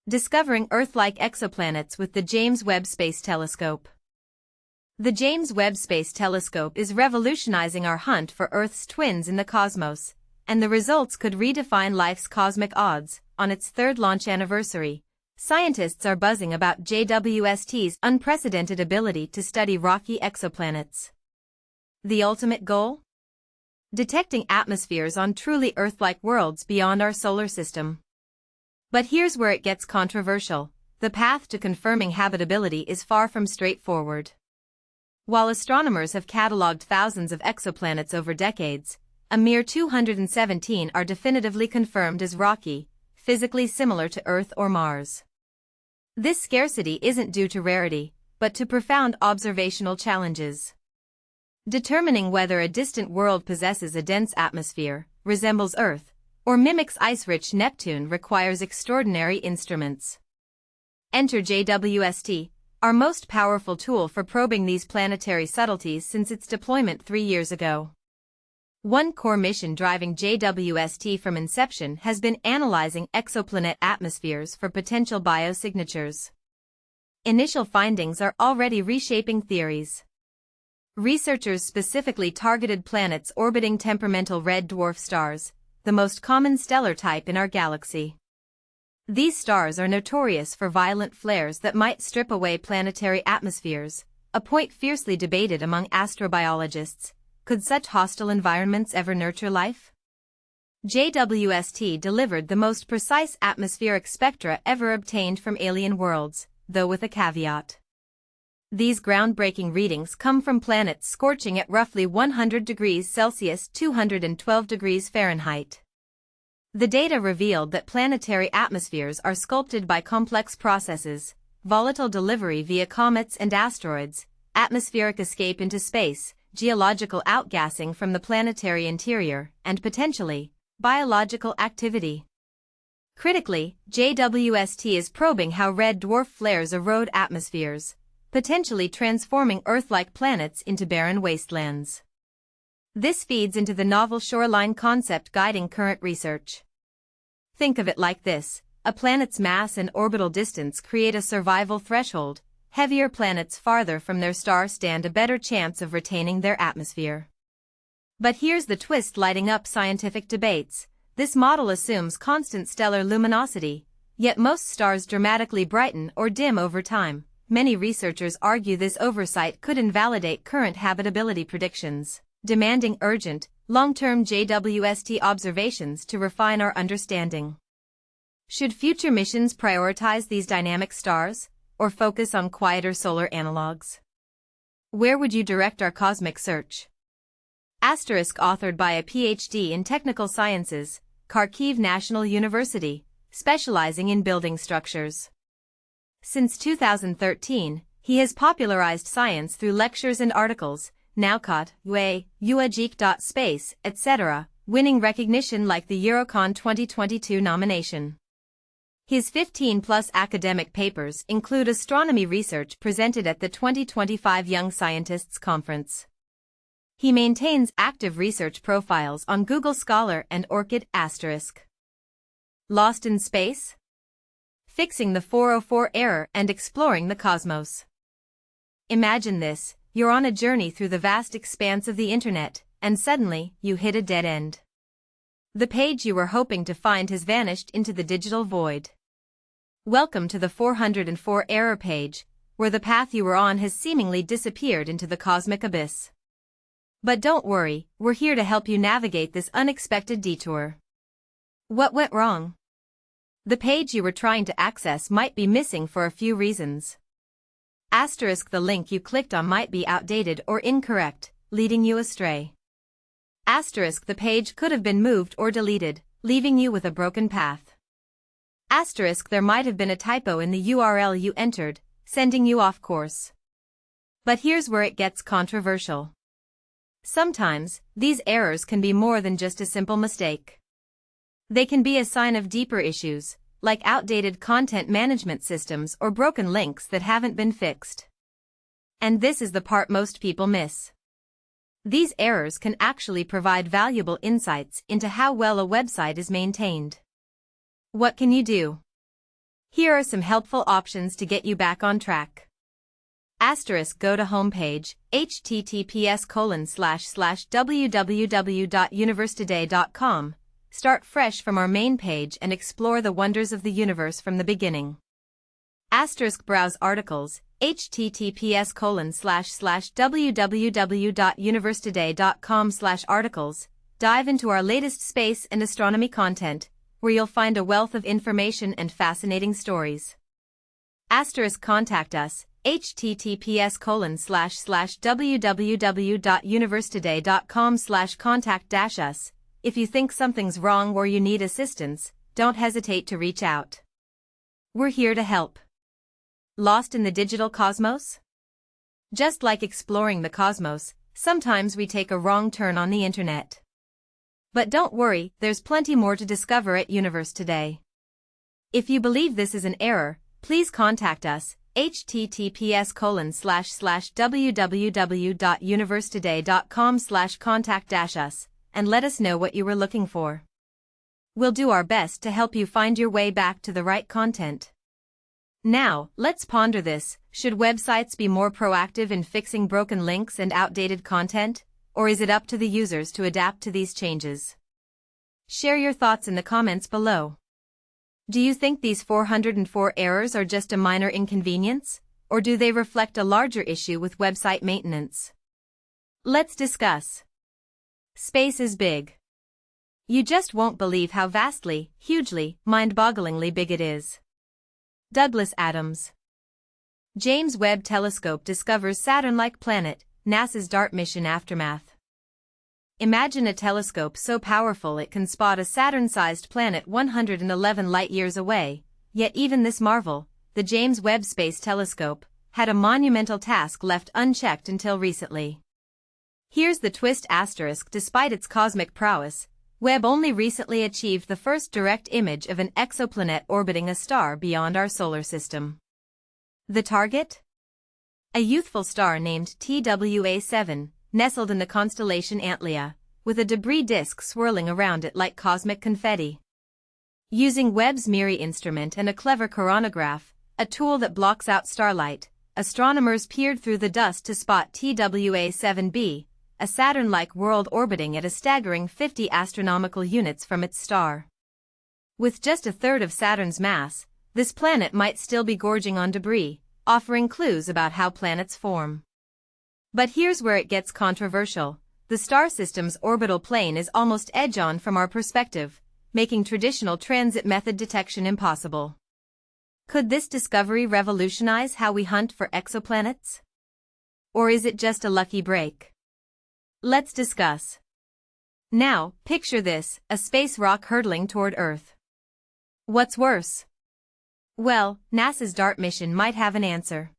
Discovering Earth-like exoplanets with the James Webb Space Telescope. The James Webb Space Telescope is revolutionizing our hunt for Earth's twins in the cosmos, and the results could redefine life's cosmic odds. On its third launch anniversary, scientists are buzzing about JWST's unprecedented ability to study rocky exoplanets. The ultimate goal? Detecting atmospheres on truly Earth-like worlds beyond our solar system. But here's where it gets controversial. The path to confirming habitability is far from straightforward. While astronomers have catalogued thousands of exoplanets over decades, a mere 217 are definitively confirmed as rocky, physically similar to Earth or Mars. This scarcity isn't due to rarity, but to profound observational challenges. Determining whether a distant world possesses a dense atmosphere, resembles Earth, or mimics ice-rich Neptune requires extraordinary instruments. Enter JWST, our most powerful tool for probing these planetary subtleties since its deployment 3 years ago. One core mission driving JWST from inception has been analyzing exoplanet atmospheres for potential biosignatures. Initial findings are already reshaping theories. Researchers specifically targeted planets orbiting temperamental red dwarf stars, the most common stellar type in our galaxy. These stars are notorious for violent flares that might strip away planetary atmospheres, a point fiercely debated among astrobiologists. Could such hostile environments ever nurture life? JWST delivered the most precise atmospheric spectra ever obtained from alien worlds, though with a caveat. These groundbreaking readings come from planets scorching at roughly 100 degrees Celsius (212 degrees Fahrenheit). The data revealed that planetary atmospheres are sculpted by complex processes: volatile delivery via comets and asteroids, atmospheric escape into space, geological outgassing from the planetary interior, and potentially, biological activity. Critically, JWST is probing how red dwarf flares erode atmospheres, potentially transforming Earth-like planets into barren wastelands. This feeds into the novel shoreline concept guiding current research. Think of it like this: a planet's mass and orbital distance create a survival threshold. Heavier planets farther from their star stand a better chance of retaining their atmosphere. But here's the twist lighting up scientific debates. This model assumes constant stellar luminosity, yet most stars dramatically brighten or dim over time. Many researchers argue this oversight could invalidate current habitability predictions, demanding urgent, long-term JWST observations to refine our understanding. Should future missions prioritize these dynamic stars, or focus on quieter solar analogs? Where would you direct our cosmic search? Authored by a PhD in technical sciences, Kharkiv National University, specializing in building structures. Since 2013, he has popularized science through lectures and articles, Naukot, Space, etc., winning recognition like the Eurocon 2022 nomination. His 15-plus academic papers include astronomy research presented at the 2025 Young Scientists Conference. He maintains active research profiles on Google Scholar and Orchid *. Lost in space? Fixing the 404 error and exploring the cosmos. Imagine this: you're on a journey through the vast expanse of the internet, and suddenly, you hit a dead end. The page you were hoping to find has vanished into the digital void. Welcome to the 404 error page, where the path you were on has seemingly disappeared into the cosmic abyss. But don't worry, we're here to help you navigate this unexpected detour. What went wrong? The page you were trying to access might be missing for a few reasons. The link you clicked on might be outdated or incorrect, leading you astray. The page could have been moved or deleted, leaving you with a broken path. There might have been a typo in the URL you entered, sending you off course. But here's where it gets controversial. Sometimes, these errors can be more than just a simple mistake. They can be a sign of deeper issues, like outdated content management systems or broken links that haven't been fixed. And this is the part most people miss. These errors can actually provide valuable insights into how well a website is maintained. What can you do? Here are some helpful options to get you back on track. Asterisk go to homepage, https://www.universetoday.com. Start fresh from our main page and explore the wonders of the universe from the beginning. Asterisk browse articles, https://www.universetoday.com/articles. Dive into our latest space and astronomy content, where you'll find a wealth of information and fascinating stories. Asterisk contact us, https://www.universetoday.com/contact-us. If you think something's wrong or you need assistance, don't hesitate to reach out. We're here to help. Lost in the digital cosmos? Just like exploring the cosmos, sometimes we take a wrong turn on the internet. But don't worry, there's plenty more to discover at Universe Today. If you believe this is an error, please contact us, https://www.universetoday.com/contact-us, and let us know what you were looking for. We'll do our best to help you find your way back to the right content. Now, let's ponder this: should websites be more proactive in fixing broken links and outdated content, or is it up to the users to adapt to these changes? Share your thoughts in the comments below. Do you think these 404 errors are just a minor inconvenience, or do they reflect a larger issue with website maintenance? Let's discuss. Space is big. You just won't believe how vastly, hugely, mind-bogglingly big it is. Douglas Adams. James Webb Telescope discovers Saturn-like planet, NASA's DART mission aftermath. Imagine a telescope so powerful it can spot a Saturn-sized planet 111 light-years away, yet even this marvel, the James Webb Space Telescope, had a monumental task left unchecked until recently. Here's the twist: despite its cosmic prowess, Webb only recently achieved the first direct image of an exoplanet orbiting a star beyond our solar system. The target? A youthful star named TWA7, nestled in the constellation Antlia, with a debris disk swirling around it like cosmic confetti. Using Webb's MIRI instrument and a clever coronagraph, a tool that blocks out starlight, astronomers peered through the dust to spot TWA7b, a Saturn-like world orbiting at a staggering 50 astronomical units from its star. With just a third of Saturn's mass, this planet might still be gorging on debris, offering clues about how planets form. But here's where it gets controversial. The star system's orbital plane is almost edge-on from our perspective, making traditional transit method detection impossible. Could this discovery revolutionize how we hunt for exoplanets? Or is it just a lucky break? Let's discuss. Now, picture this: a space rock hurtling toward Earth. What's worse? Well, NASA's DART mission might have an answer.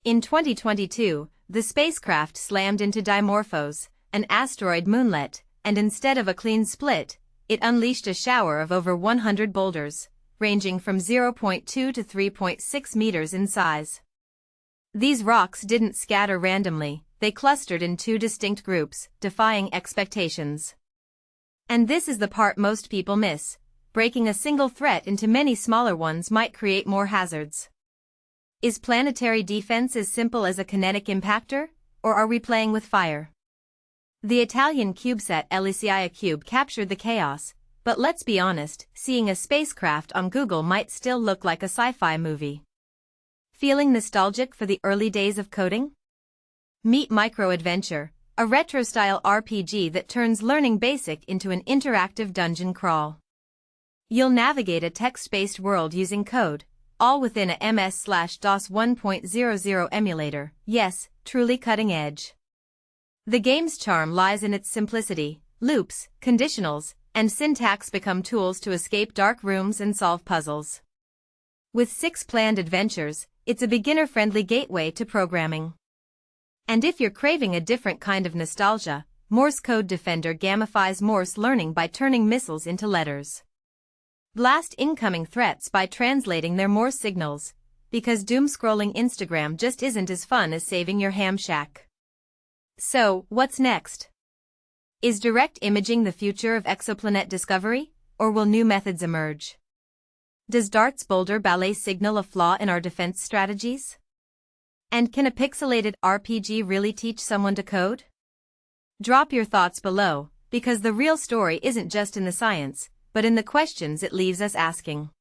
In 2022, the spacecraft slammed into Dimorphos, an asteroid moonlet, and instead of a clean split, it unleashed a shower of over 100 boulders, ranging from 0.2 to 3.6 meters in size. These rocks didn't scatter randomly, they clustered in two distinct groups, defying expectations. And this is the part most people miss: breaking a single threat into many smaller ones might create more hazards. Is planetary defense as simple as a kinetic impactor, or are we playing with fire? The Italian CubeSat Elysia Cube captured the chaos, but let's be honest, seeing a spacecraft on Google might still look like a sci-fi movie. Feeling nostalgic for the early days of coding? Meet Micro Adventure, a retro-style RPG that turns learning basic into an interactive dungeon crawl. You'll navigate a text-based world using code, all within a MS/DOS 1.00 emulator. Yes, truly cutting edge. The game's charm lies in its simplicity. Loops, conditionals, and syntax become tools to escape dark rooms and solve puzzles. With 6 planned adventures, it's a beginner-friendly gateway to programming. And if you're craving a different kind of nostalgia, Morse Code Defender gamifies Morse learning by turning missiles into letters. Blast incoming threats by translating their Morse signals, because doom-scrolling Instagram just isn't as fun as saving your ham shack. So, what's next? Is direct imaging the future of exoplanet discovery, or will new methods emerge? Does Dart's Boulder Ballet signal a flaw in our defense strategies? And can a pixelated RPG really teach someone to code? Drop your thoughts below, because the real story isn't just in the science, but in the questions it leaves us asking.